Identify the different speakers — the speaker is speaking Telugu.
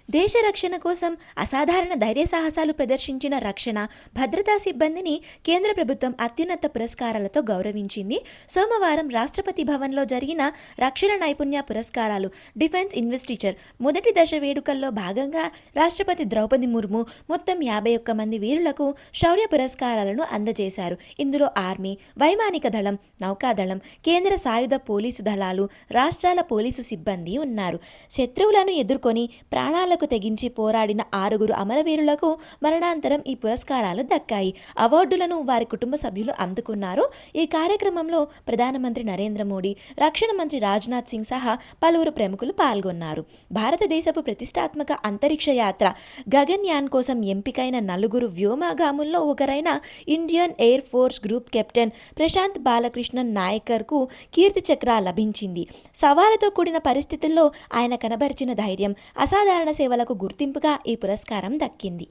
Speaker 1: దేశ రక్షణ కోసం అసాధారణ ధైర్య సాహసాలు ప్రదర్శించిన రక్షణ భద్రతా సిబ్బందిని కేంద్ర ప్రభుత్వం అత్యున్నత పురస్కారాలతో గౌరవించింది. సోమవారం రాష్ట్రపతి భవన్లో జరిగిన రక్షణ నైపుణ్య పురస్కారాలు డిఫెన్స్ ఇన్వెస్టిచర్ మొదటి దశ వేడుకల్లో భాగంగా రాష్ట్రపతి ద్రౌపది ముర్ము మొత్తం 51 మంది వీరులకు శౌర్య పురస్కారాలను అందజేశారు. ఇందులో ఆర్మీ, వైమానిక దళం, నౌకాదళం, కేంద్ర సాయుధ పోలీసు దళాలు, రాష్ట్రాల పోలీసు సిబ్బంది ఉన్నారు. శత్రువులను ఎదుర్కొని ప్రాణాలకు తెగించి పోరాడిన 6 అమరవీరులకు మరణాంతరం ఈ పురస్కారాలు దక్కాయి. అవార్డులను వారి కుటుంబ సభ్యులు అందుకున్నారు. ఈ కార్యక్రమంలో ప్రధానమంత్రి నరేంద్ర మోడీ, రక్షణ మంత్రి రాజ్నాథ్ సింగ్ సహా పలువురు ప్రముఖులు పాల్గొన్నారు. భారతదేశపు ప్రతిష్టాత్మక అంతరిక్ష యాత్ర గగన్యాన్ కోసం ఎంపికైన 4 వ్యోమగాముల్లో ఒకరైన Indian Air Force group captain Prashanth Balakrishnan నాయకర్కు కీర్తి చక్ర లభించింది. సవాలుతో కూడిన పరిస్థితుల్లో ఆయన కనబరిచిన ధైర్యం, అసాధారణ సేవలకు గుర్తింపుగా ఈ పురస్కారం దక్కింది.